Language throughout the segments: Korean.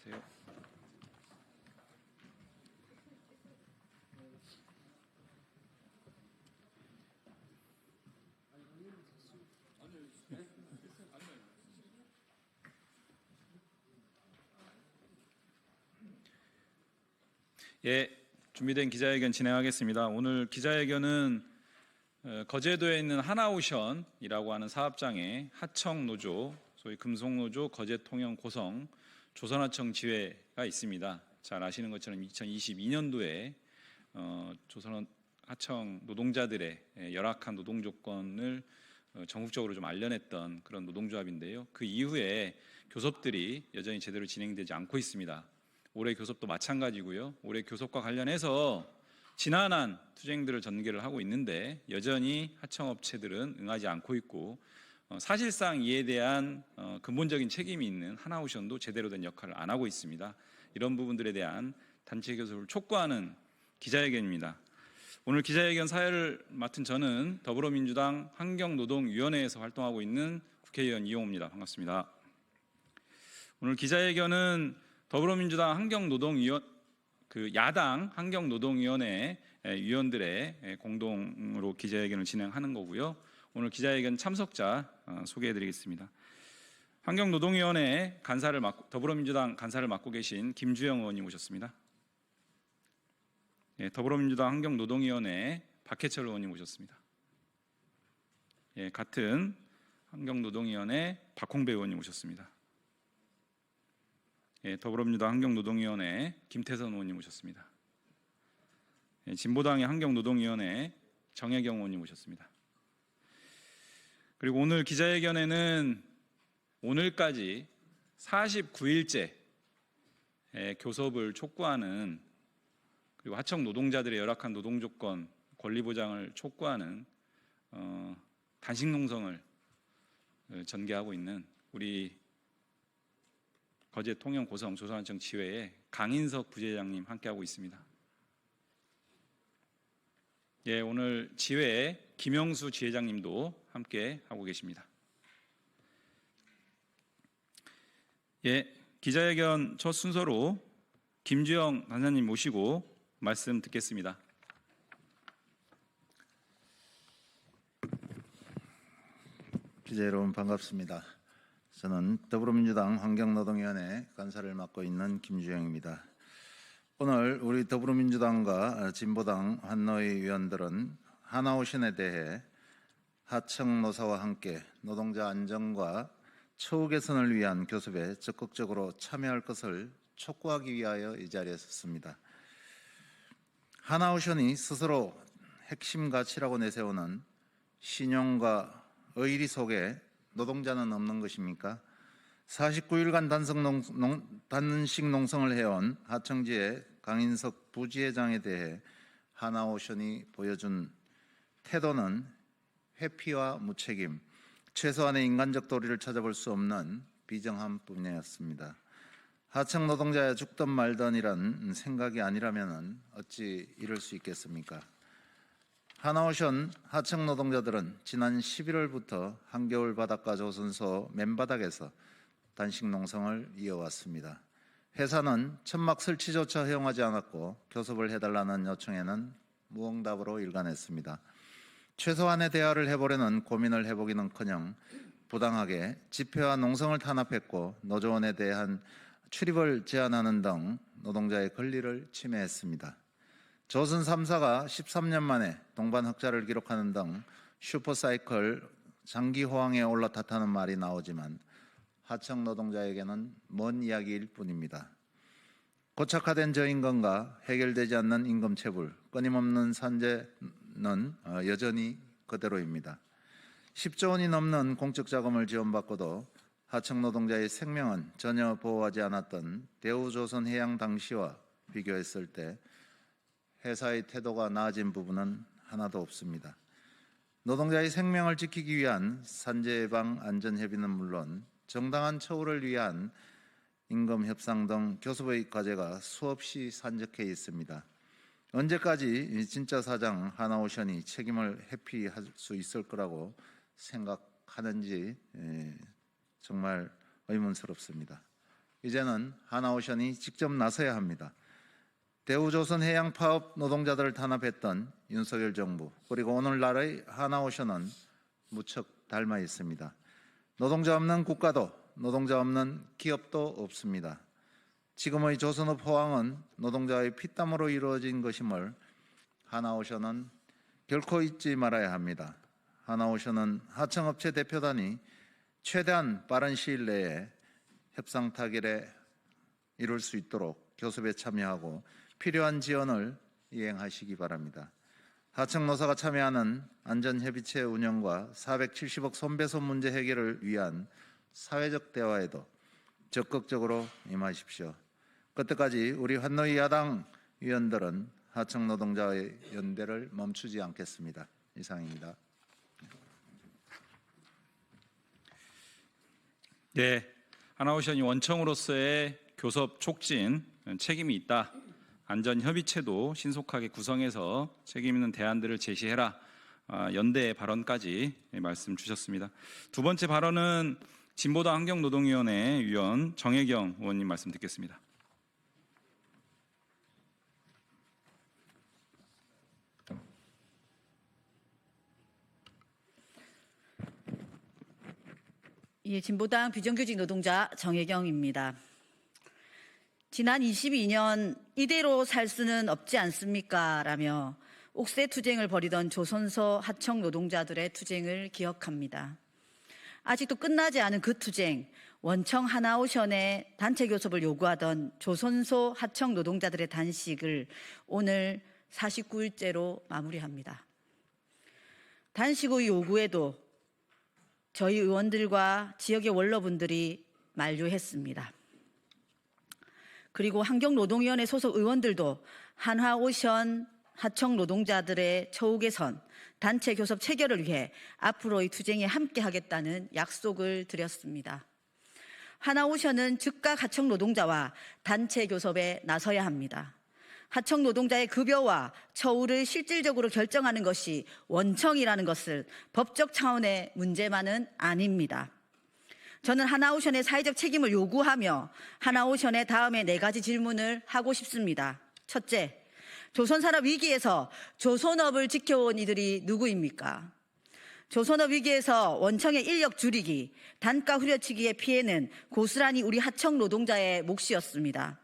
주세요. 예, 준비된 기자회견 진행하겠습니다. 오늘 기자회견은 거제도에 있는 하나오션이라고 하는 사업장에 하청노조, 소위 금속노조, 거제통영, 고성, 조선하청 지회가 있습니다. 잘 아시는 것처럼 2022년도에 조선하청 노동자들의 열악한 노동 조건을 전국적으로 좀 알려냈던 그런 노동조합인데요. 그 이후에 교섭들이 여전히 제대로 진행되지 않고 있습니다. 올해 교섭도 마찬가지고요. 올해 교섭과 관련해서 지난한 투쟁들을 전개를 하고 있는데 여전히 하청업체들은 응하지 않고 있고 사실상 이에 대한 근본적인 책임이 있는 하나오션도 제대로 된 역할을 안 하고 있습니다. 이런 부분들에 대한 단체 교섭을 촉구하는 기자회견입니다. 오늘 기자회견 사회를 맡은 저는 더불어민주당 환경노동위원회에서 활동하고 있는 국회의원 이용호입니다. 반갑습니다. 오늘 기자회견은 더불어민주당 야당 환경노동위원회 위원들의 공동으로 기자회견을 진행하는 거고요. 오늘 기자회견 참석자 소개해드리겠습니다. 환경노동위원회 더불어민주당 간사를 맡고 계신 김주영 의원님 오셨습니다. 더불어민주당 환경노동위원회 박해철 의원님 오셨습니다. 같은 환경노동위원회 박홍배 의원님 오셨습니다. 더불어민주당 환경노동위원회 김태선 의원님 오셨습니다. 진보당의 환경노동위원회 정혜경 의원님 오셨습니다. 그리고 오늘 기자회견에는 오늘까지 49일째 교섭을 촉구하는, 그리고 하청 노동자들의 열악한 노동 조건, 권리 보장을 촉구하는 단식 농성을 전개하고 있는 우리 거제 통영 고성 조선하청 지회의 강인석 부지회장님 함께하고 있습니다. 오늘 지회의 김영수 지회장님도 함께하고 계십니다. 기자회견 첫 순서로 김주영 간사님 모시고 말씀 듣겠습니다. 기자 여러분 반갑습니다. 저는 더불어민주당 환경노동위원회 간사를 맡고 있는 김주영입니다. 오늘 우리 더불어민주당과 진보당 환노위 위원들은 하나오션에 대해 하청노사와 함께 노동자 안전과 처우 개선을 위한 교섭에 적극적으로 참여할 것을 촉구하기 위하여 이 자리에 섰습니다. 하나오션이 스스로 핵심 가치라고 내세우는 신용과 의리 속에 노동자는 없는 것입니까? 49일간 단식 농성을 해온 하청지의 강인석 부지회장에 대해 하나오션이 보여준 태도는 회피와 무책임, 최소한의 인간적 도리를 찾아볼 수 없는 비정함 뿐이었습니다. 하청 노동자야 죽든 말든이란 생각이 아니라면 어찌 이럴 수 있겠습니까? 하나오션 하청 노동자들은 지난 11월부터 한겨울 바닷가 조선소 맨바닥에서 단식 농성을 이어왔습니다. 회사는 천막 설치조차 허용하지 않았고 교섭을 해달라는 요청에는 무응답으로 일관했습니다. 최소한의 대화를 해보려는 고민을 해보기는커녕 부당하게 집회와 농성을 탄압했고 노조원에 대한 출입을 제한하는 등 노동자의 권리를 침해했습니다. 조선 3사가 13년 만에 동반 흑자를 기록하는 등 슈퍼사이클 장기 호황에 올라탔다는 말이 나오지만 하청 노동자에게는 먼 이야기일 뿐입니다. 고착화된 저임금과 해결되지 않는 임금체불, 끊임없는 산재는 여전히 그대로입니다. 10조 원이 넘는 공적 자금을 지원받고도 하청 노동자의 생명은 전혀 보호하지 않았던 대우조선해양 당시와 비교했을 때 회사의 태도가 나아진 부분은 하나도 없습니다. 노동자의 생명을 지키기 위한 산재 예방 안전협의는 물론 정당한 처우를 위한 임금 협상 등 교섭의 과제가 수없이 산적해 있습니다. 언제까지 진짜 사장 하나오션이 책임을 회피할 수 있을 거라고 생각하는지 정말 의문스럽습니다. 이제는 하나오션이 직접 나서야 합니다. 대우조선해양파업 노동자들을 탄압했던 윤석열 정부 그리고 오늘날의 하나오션은 무척 닮아 있습니다. 노동자 없는 국가도 노동자 없는 기업도 없습니다. 지금의 조선업 호황은 노동자의 피땀으로 이루어진 것임을 하나오션은 결코 잊지 말아야 합니다. 하나오션은 하청업체 대표단이 최대한 빠른 시일 내에 협상 타결에 이룰 수 있도록 교섭에 참여하고 필요한 지원을 이행하시기 바랍니다. 하청노사가 참여하는 안전협의체 운영과 470억 손배소 문제 해결을 위한 사회적 대화에도 적극적으로 임하십시오. 그때까지 우리 환노위 야당 위원들은 하청노동자의 연대를 멈추지 않겠습니다. 이상입니다. 네, 하나오션이 원청으로서의 교섭 촉진 책임이 있다. 안전협의체도 신속하게 구성해서 책임 있는 대안들을 제시해라. 연대 발언까지 말씀 주셨습니다. 두 번째 발언은 진보당 환경노동위원회 위원 정혜경 의원님 말씀 듣겠습니다. 예, 진보당 비정규직 노동자 정혜경입니다. 지난 22년 이대로 살 수는 없지 않습니까? 라며 옥새 투쟁을 벌이던 조선소 하청 노동자들의 투쟁을 기억합니다. 아직도 끝나지 않은 그 투쟁, 원청 하나오션의 단체 교섭을 요구하던 조선소 하청 노동자들의 단식을 오늘 49일째로 마무리합니다. 단식 후 요구에도 저희 의원들과 지역의 원로분들이 만류했습니다. 그리고 환경노동위원회 소속 의원들도 한화오션 하청 노동자들의 처우 개선, 단체 교섭 체결을 위해 앞으로의 투쟁에 함께하겠다는 약속을 드렸습니다. 하나오션은 즉각 하청 노동자와 단체 교섭에 나서야 합니다. 하청 노동자의 급여와 처우를 실질적으로 결정하는 것이 원청이라는 것을 법적 차원의 문제만은 아닙니다. 저는 하나오션의 사회적 책임을 요구하며 하나오션의 다음에 4가지 질문을 하고 싶습니다. 첫째, 조선산업 위기에서 조선업을 지켜온 이들이 누구입니까? 조선업 위기에서 원청의 인력 줄이기, 단가 후려치기의 피해는 고스란히 우리 하청 노동자의 몫이었습니다.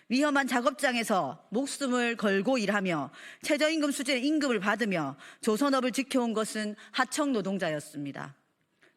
위험한 작업장에서 목숨을 걸고 일하며 최저임금 수준의 임금을 받으며 조선업을 지켜온 것은 하청 노동자였습니다.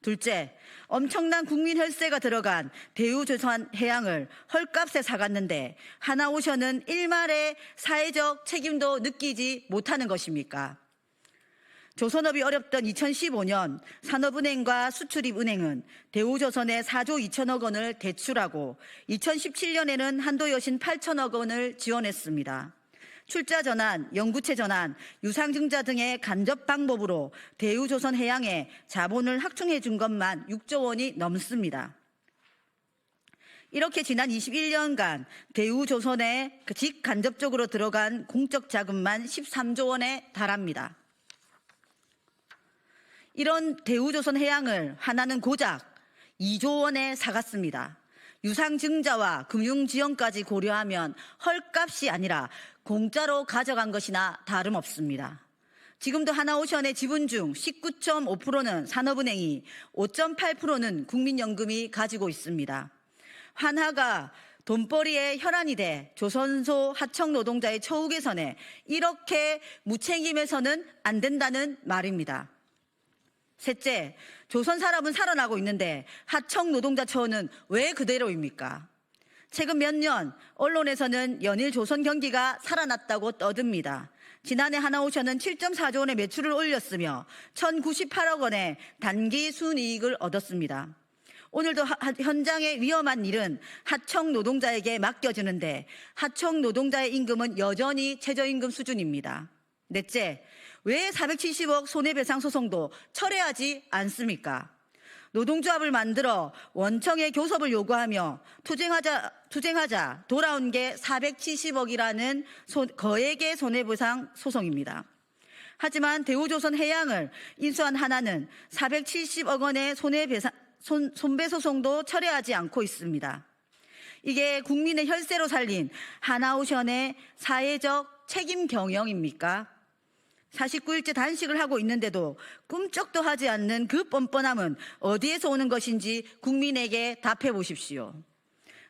둘째, 엄청난 국민 혈세가 들어간 대우조선해양을 헐값에 사갔는데 하나오션은 일말의 사회적 책임도 느끼지 못하는 것입니까? 조선업이 어렵던 2015년 산업은행과 수출입은행은 대우조선에 4조 2천억 원을 대출하고 2017년에는 한도여신 8천억 원을 지원했습니다. 출자 전환, 영구채 전환, 유상증자 등의 간접 방법으로 대우조선해양에 자본을 확충해 준 것만 6조 원이 넘습니다. 이렇게 지난 21년간 대우조선에 직간접적으로 들어간 공적 자금만 13조 원에 달합니다. 이런 대우조선해양을 하나는 고작 2조 원에 사갔습니다. 유상증자와 금융지원까지 고려하면 헐값이 아니라 공짜로 가져간 것이나 다름없습니다. 지금도 하나오션의 지분 중 19.5%는 산업은행이, 5.8%는 국민연금이 가지고 있습니다. 한화가 돈벌이의 혈안이 돼 조선소 하청 노동자의 처우 개선에 이렇게 무책임해서는 안 된다는 말입니다. 셋째, 조선 산업은 살아나고 있는데 하청 노동자 처우는 왜 그대로입니까? 최근 몇 년 언론에서는 연일 조선 경기가 살아났다고 떠듭니다. 지난해 하나오션은 7.4조 원의 매출을 올렸으며 1,098억 원의 단기 순이익을 얻었습니다. 오늘도 현장의 위험한 일은 하청 노동자에게 맡겨지는데 하청 노동자의 임금은 여전히 최저임금 수준입니다. 넷째, 왜 470억 손해배상 소송도 철회하지 않습니까? 노동조합을 만들어 원청의 교섭을 요구하며 투쟁하자 돌아온 게 470억이라는 거액의 손해배상 소송입니다. 하지만 대우조선해양을 인수한 하나는 470억 원의 손배소송도 철회하지 않고 있습니다. 이게 국민의 혈세로 살린 하나오션의 사회적 책임 경영입니까? 49일째 단식을 하고 있는데도 꿈쩍도 하지 않는 그 뻔뻔함은 어디에서 오는 것인지 국민에게 답해 보십시오.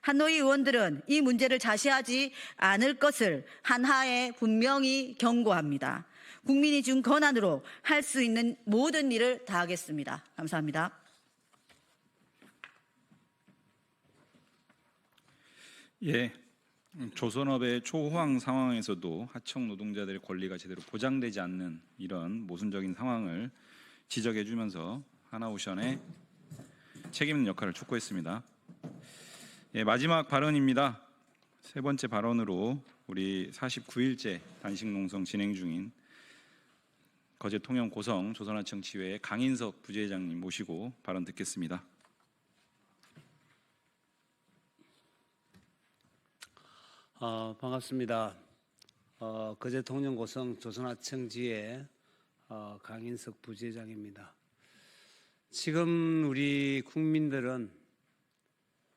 한노위 의원들은 이 문제를 자시하지 않을 것을 한하에 분명히 경고합니다. 국민이 준 권한으로 할 수 있는 모든 일을 다하겠습니다. 감사합니다. 예, 조선업의 초호황 상황에서도 하청 노동자들의 권리가 제대로 보장되지 않는 이런 모순적인 상황을 지적해 주면서 하나오션의 책임 있는 역할을 촉구했습니다. 예, 마지막 발언입니다. 세 번째 발언으로 우리 49일째 단식 농성 진행 중인 거제 통영 고성 조선하청 지회 강인석 부지회장님 모시고 발언 듣겠습니다. 반갑습니다. 거제 통영 고성 조선하청 지회 강인석 부지회장입니다. 지금 우리 국민들은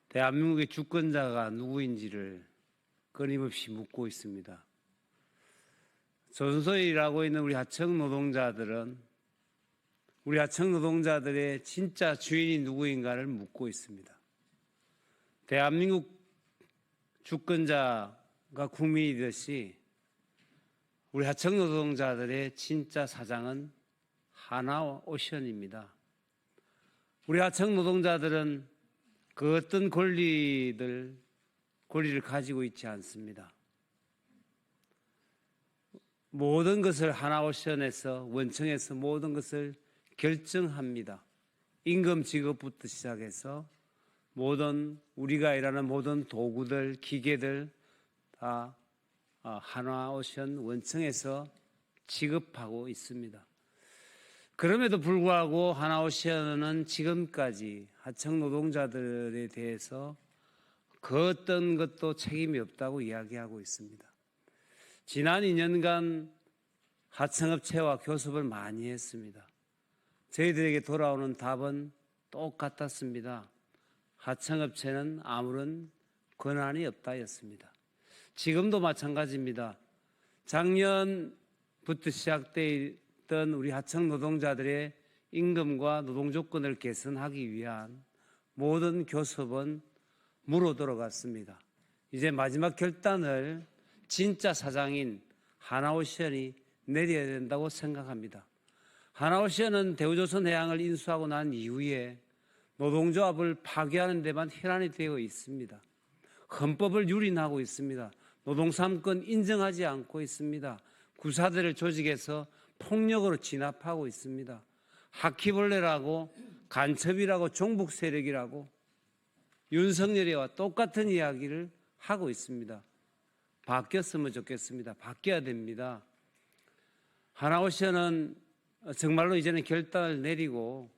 대한민국의 주권자가 누구인지를 끊임없이 묻고 있습니다. 조선소에 일하고 있는 우리 하청 노동자들은 우리 하청 노동자들의 진짜 주인이 누구인가를 묻고 있습니다. 대한민국 주권자가 국민이듯이 우리 하청 노동자들의 진짜 사장은 하나오션입니다. 우리 하청 노동자들은 그 어떤 권리를 가지고 있지 않습니다. 모든 것을 하나오션에서 원청에서 모든 것을 결정합니다. 임금 지급부터 시작해서 모든 우리가 일하는 모든 도구들, 기계들 다 하나오션 원청에서 지급하고 있습니다. 그럼에도 불구하고 하나오션은 지금까지 하청 노동자들에 대해서 그 어떤 것도 책임이 없다고 이야기하고 있습니다. 지난 2년간 하청업체와 교섭을 많이 했습니다. 저희들에게 돌아오는 답은 똑같았습니다. 하청업체는 아무런 권한이 없다였습니다. 지금도 마찬가지입니다. 작년부터 시작되었던 우리 하청 노동자들의 임금과 노동조건을 개선하기 위한 모든 교섭은 무로 들어갔습니다. 이제 마지막 결단을 진짜 사장인 하나오션이 내려야 된다고 생각합니다. 하나오션은 대우조선해양을 인수하고 난 이후에 노동조합을 파괴하는 데만 혈안이 되어 있습니다. 헌법을 유린하고 있습니다. 노동삼권 인정하지 않고 있습니다. 구사들을 조직해서 폭력으로 진압하고 있습니다. 하키벌레라고 간첩이라고 종북 세력이라고 윤석열이와 똑같은 이야기를 하고 있습니다. 바뀌었으면 좋겠습니다. 바뀌어야 됩니다. 하나오션은 정말로 이제는 결단을 내리고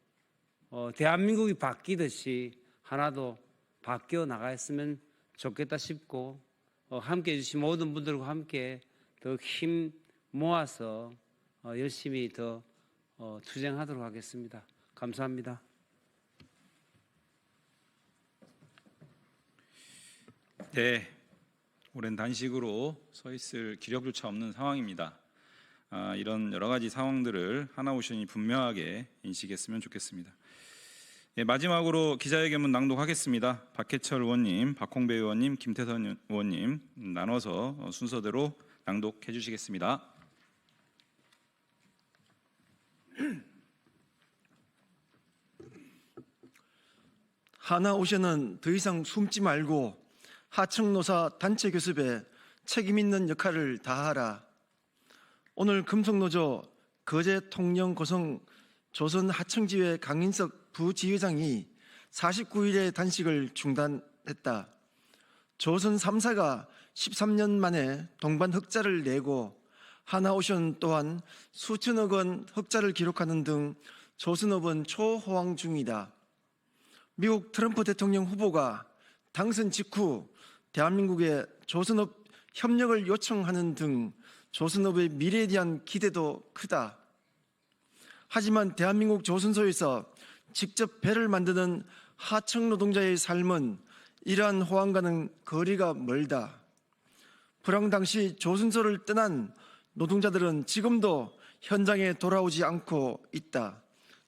대한민국이 바뀌듯이 하나도 바뀌어 나갔으면 좋겠다 싶고 함께해 주신 모든 분들과 함께 더 힘 모아서 열심히 더 투쟁하도록 하겠습니다. 감사합니다. 네, 오랜 단식으로 서 있을 기력조차 없는 상황입니다. 이런 여러 가지 상황들을 하나오션이 분명하게 인식했으면 좋겠습니다. 예, 마지막으로 기자회견문 낭독하겠습니다. 박해철 의원님, 박홍배 의원님, 김태선 의원님 나눠서 순서대로 낭독해 주시겠습니다. 하나오션은 더 이상 숨지 말고 하청노사 단체 교섭에 책임 있는 역할을 다하라. 오늘 금속노조 거제 통영 고성 조선 하청지회 강인석 부지회장이 49일의 단식을 중단했다. 조선 3사가 13년 만에 동반 흑자를 내고 하나오션 또한 수천억 원 흑자를 기록하는 등 조선업은 초호황 중이다. 미국 트럼프 대통령 후보가 당선 직후 대한민국에 조선업 협력을 요청하는 등 조선업의 미래에 대한 기대도 크다. 하지만 대한민국 조선소에서 직접 배를 만드는 하청 노동자의 삶은 이러한 호황과는 거리가 멀다. 불황 당시 조선소를 떠난 노동자들은 지금도 현장에 돌아오지 않고 있다.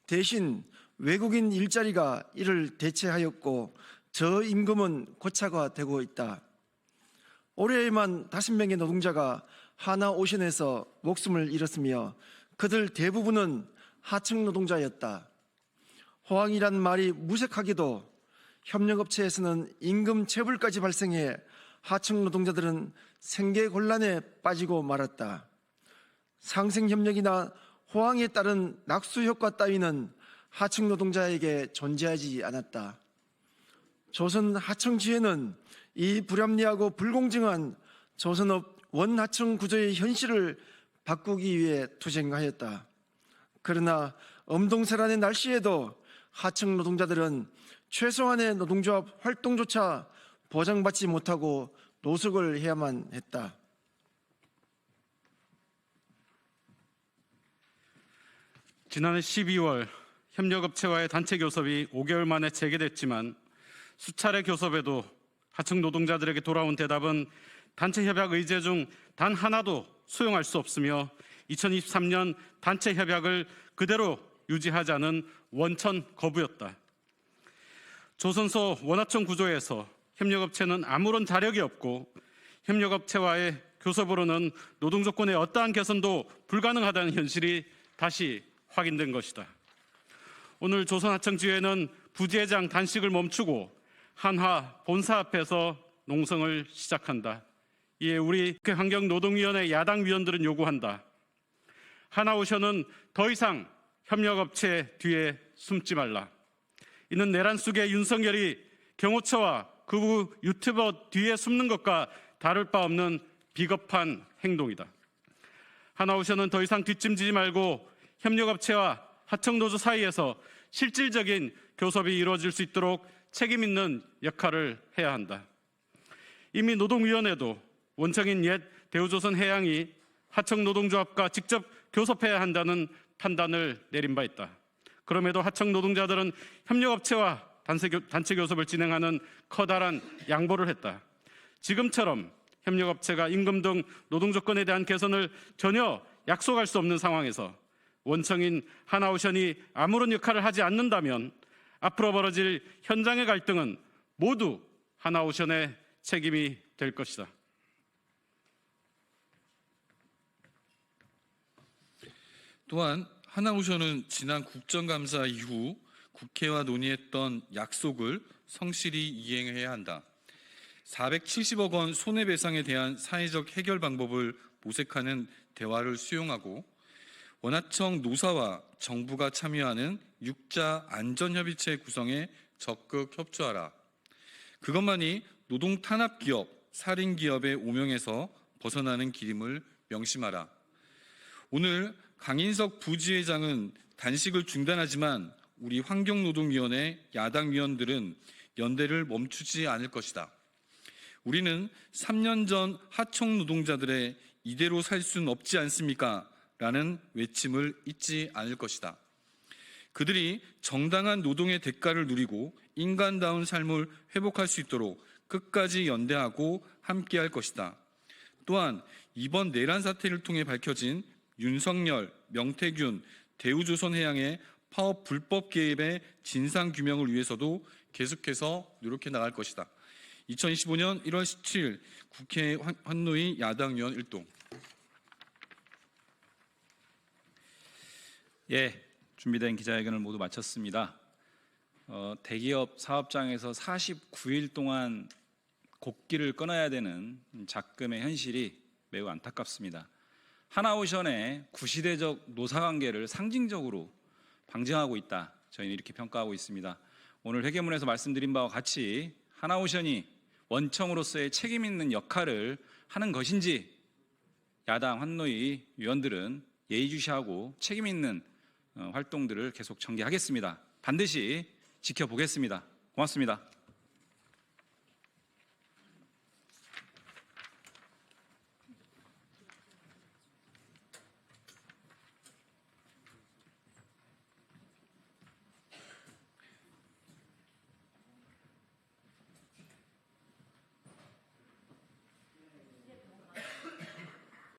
대신 외국인 일자리가 이를 대체하였고 저임금은 고착화되고 있다. 올해에만 5명의 노동자가 하나오션에서 목숨을 잃었으며 그들 대부분은 하청 노동자였다. 호황이란 말이 무색하게도 협력업체에서는 임금 체불까지 발생해 하청 노동자들은 생계 곤란에 빠지고 말았다. 상생협력이나 호황에 따른 낙수 효과 따위는 하청 노동자에게 존재하지 않았다. 조선 하청지회는 이 불합리하고 불공정한 조선업 원하청 구조의 현실을 바꾸기 위해 투쟁하였다. 그러나 엄동설한의 날씨에도 하청 노동자들은 최소한의 노동조합 활동조차 보장받지 못하고 노숙을 해야만 했다. 지난해 12월 협력업체와의 단체 교섭이 5개월 만에 재개됐지만 수차례 교섭에도 하청 노동자들에게 돌아온 대답은 단체 협약 의제 중 단 하나도 수용할 수 없으며 2023년 단체 협약을 그대로 유지하자는 원천 거부였다. 조선소 원하청 구조에서 협력업체는 아무런 자력이 없고 협력업체와의 교섭으로는 노동조건의 어떠한 개선도 불가능하다는 현실이 다시 확인된 것이다. 오늘 조선하청지회는 부지회장 단식을 멈추고 한화 본사 앞에서 농성을 시작한다. 이에 우리 환경노동위원회 야당 위원들은 요구한다. 하나오션은 더 이상 협력업체 뒤에 숨지 말라. 이는 내란 속의 윤석열이 경호처와 극우 유튜버 뒤에 숨는 것과 다를 바 없는 비겁한 행동이다. 하나오션은 더 이상 뒷짐지지 말고 협력업체와 하청노조 사이에서 실질적인 교섭이 이루어질 수 있도록 책임 있는 역할을 해야 한다. 이미 노동위원회도 원청인 옛 대우조선해양이 하청노동조합과 직접 교섭해야 한다는 판단을 내린 바 있다. 그럼에도 하청노동자들은 협력업체와 단체 교섭을 진행하는 커다란 양보를 했다. 지금처럼 협력업체가 임금 등 노동조건에 대한 개선을 전혀 약속할 수 없는 상황에서 원청인 하나오션이 아무런 역할을 하지 않는다면 앞으로 벌어질 현장의 갈등은 모두 하나오션의 책임이 될 것이다. 또한 하나오션은 지난 국정감사 이후 국회와 논의했던 약속을 성실히 이행해야 한다. 470억 원 손해배상에 대한 사회적 해결 방법을 모색하는 대화를 수용하고 원하청 노사와 정부가 참여하는 육자 안전협의체 구성에 적극 협조하라. 그것만이 노동 탄압 기업, 살인 기업의 오명에서 벗어나는 길임을 명심하라. 오늘 강인석 부지회장은 단식을 중단하지만 우리 환경노동위원회 야당 위원들은 연대를 멈추지 않을 것이다. 우리는 3년 전 하청 노동자들의 이대로 살 수는 없지 않습니까? 라는 외침을 잊지 않을 것이다. 그들이 정당한 노동의 대가를 누리고 인간다운 삶을 회복할 수 있도록 끝까지 연대하고 함께할 것이다. 또한 이번 내란 사태를 통해 밝혀진 윤석열, 명태균, 대우조선해양의 파업 불법 개입의 진상 규명을 위해서도 계속해서 노력해 나갈 것이다. 2025년 1월 17일 국회 환노위 야당위원 1동. 예, 준비된 기자회견을 모두 마쳤습니다. 대기업 사업장에서 49일 동안 곡기를 끊어야 되는 작금의 현실이 매우 안타깝습니다. 하나오션의 구시대적 노사관계를 상징적으로 방증하고 있다. 저희는 이렇게 평가하고 있습니다. 오늘 회계문에서 말씀드린 바와 같이 하나오션이 원청으로서의 책임 있는 역할을 하는 것인지 야당 환노위 위원들은 예의주시하고 책임 있는 활동들을 계속 전개하겠습니다. 반드시 지켜보겠습니다. 고맙습니다.